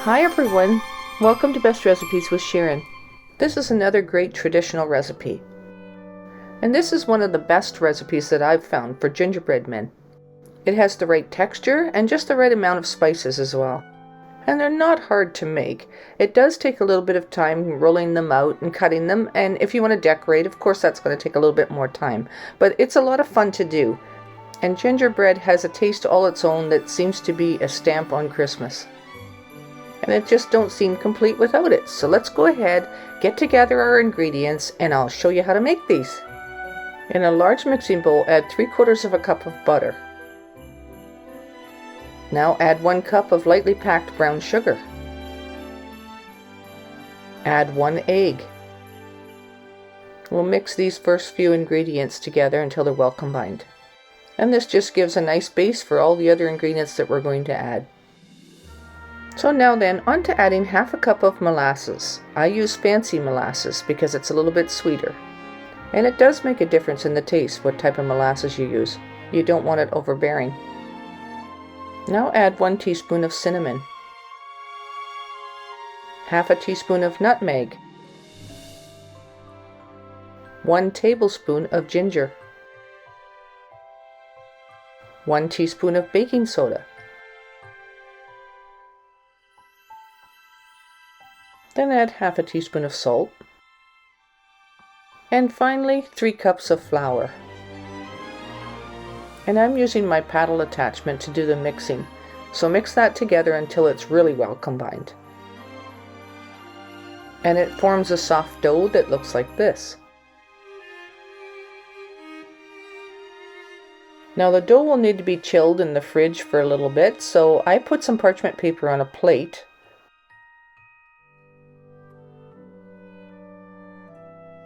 Hi everyone, welcome to Best Recipes with Sharon. This is another great traditional recipe. And this is one of the best recipes that I've found for gingerbread men. It has the right texture and just the right amount of spices as well. And they're not hard to make. It does take a little bit of time rolling them out and cutting them, and if you want to decorate, of course that's going to take a little bit more time. But it's a lot of fun to do. And gingerbread has a taste all its own that seems to be a stamp on Christmas. And it just don't seem complete without it. So let's go ahead, get together our ingredients, and I'll show you how to make these. In a large mixing bowl, add 3/4 cup of butter. Now add 1 cup of lightly packed brown sugar. Add 1 egg. We'll mix these first few ingredients together until they're well combined. And this just gives a nice base for all the other ingredients that we're going to add. So now then, on to adding 1/2 cup of molasses. I use fancy molasses because it's a little bit sweeter. And it does make a difference in the taste what type of molasses you use. You don't want it overbearing. Now add 1 teaspoon of cinnamon, 1/2 teaspoon of nutmeg, 1 tablespoon of ginger, 1 teaspoon of baking soda. Then add 1/2 teaspoon of salt. And finally, 3 cups of flour. And I'm using my paddle attachment to do the mixing. So mix that together until it's really well combined. And it forms a soft dough that looks like this. Now the dough will need to be chilled in the fridge for a little bit, so I put some parchment paper on a plate.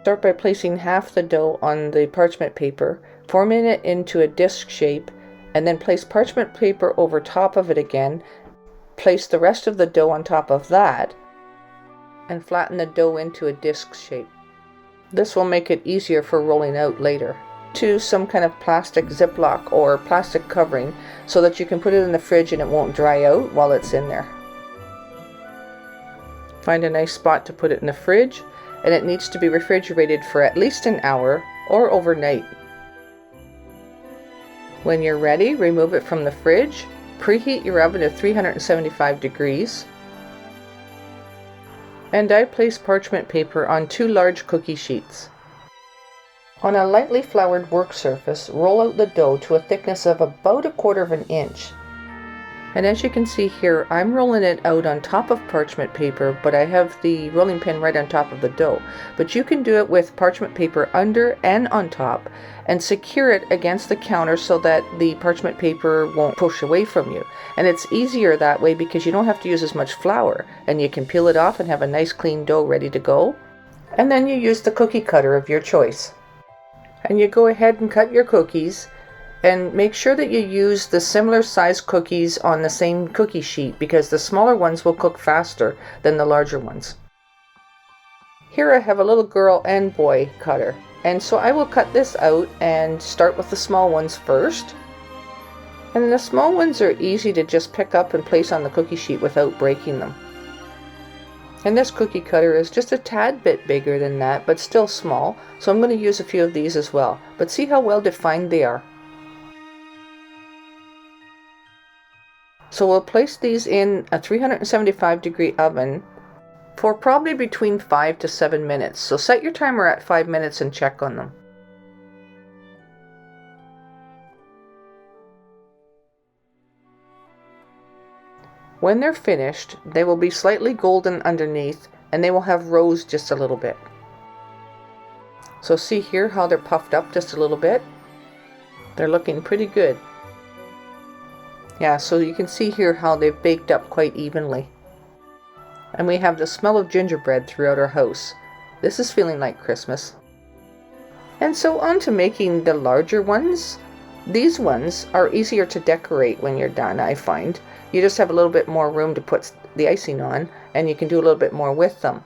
Start by placing half the dough on the parchment paper, forming it into a disc shape, and then place parchment paper over top of it again. Place the rest of the dough on top of that, and flatten the dough into a disc shape. This will make it easier for rolling out later. To some kind of plastic Ziploc or plastic covering so that you can put it in the fridge and it won't dry out while it's in there. Find a nice spot to put it in the fridge, and it needs to be refrigerated for at least an hour or overnight. When you're ready, remove it from the fridge, preheat your oven to 375 degrees, and I place parchment paper on 2 large cookie sheets. On a lightly floured work surface, roll out the dough to a thickness of about 1/4 inch. And as you can see here, I'm rolling it out on top of parchment paper, but I have the rolling pin right on top of the dough. But you can do it with parchment paper under and on top, and secure it against the counter so that the parchment paper won't push away from you. And it's easier that way because you don't have to use as much flour, and you can peel it off and have a nice clean dough ready to go. And then you use the cookie cutter of your choice. And you go ahead and cut your cookies. And make sure that you use the similar size cookies on the same cookie sheet because the smaller ones will cook faster than the larger ones. Here I have a little girl and boy cutter, and so I will cut this out and start with the small ones first. And the small ones are easy to just pick up and place on the cookie sheet without breaking them. And this cookie cutter is just a tad bit bigger than that, but still small, so I'm going to use a few of these as well. But see how well defined they are. So we'll place these in a 375 degree oven for probably between 5 to 7 minutes. So set your timer at 5 minutes and check on them. When they're finished, they will be slightly golden underneath and they will have rose just a little bit. So see here how they're puffed up just a little bit? They're looking pretty good. Yeah, so you can see here how they've baked up quite evenly. And we have the smell of gingerbread throughout our house. This is feeling like Christmas. And so on to making the larger ones. These ones are easier to decorate when you're done, I find. You just have a little bit more room to put the icing on, and you can do a little bit more with them.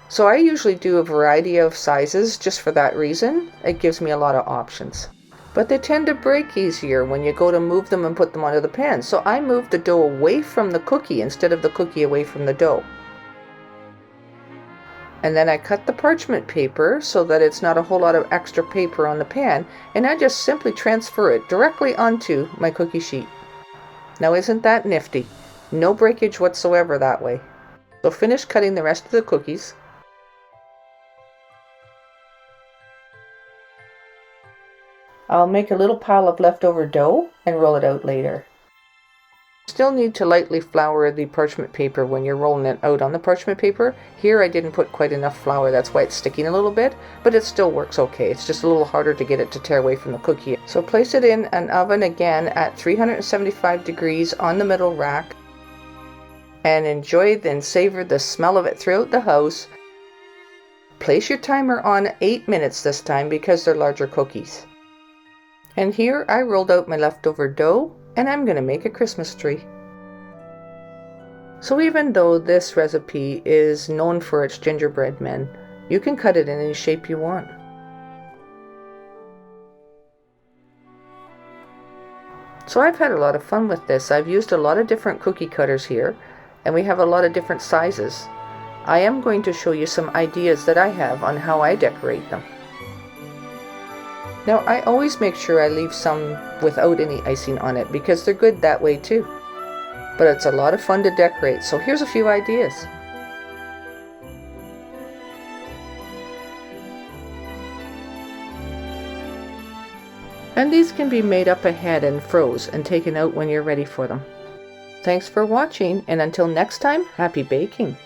So I usually do a variety of sizes just for that reason. It gives me a lot of options. but they tend to break easier when you go to move them and put them onto the pan. So I moved the dough away from the cookie instead of the cookie away from the dough. And then I cut the parchment paper so that it's not a whole lot of extra paper on the pan, and I just simply transfer it directly onto my cookie sheet. Now isn't that nifty? No breakage whatsoever that way. So finish cutting the rest of the cookies. I'll make a little pile of leftover dough and roll it out later. Still need to lightly flour the parchment paper when you're rolling it out on the parchment paper. Here I didn't put quite enough flour, that's why it's sticking a little bit, but it still works okay. It's just a little harder to get it to tear away from the cookie. So place it in an oven again at 375 degrees on the middle rack, and enjoy and savor the smell of it throughout the house. Place your timer on 8 minutes this time because they're larger cookies. And here I rolled out my leftover dough, and I'm going to make a Christmas tree. So even though this recipe is known for its gingerbread men, you can cut it in any shape you want. So I've had a lot of fun with this. I've used a lot of different cookie cutters here, and we have a lot of different sizes. I am going to show you some ideas that I have on how I decorate them. Now I always make sure I leave some without any icing on it because they're good that way too. But it's a lot of fun to decorate, so here's a few ideas. And these can be made up ahead and froze and taken out when you're ready for them. Thanks for watching, and until next time, happy baking!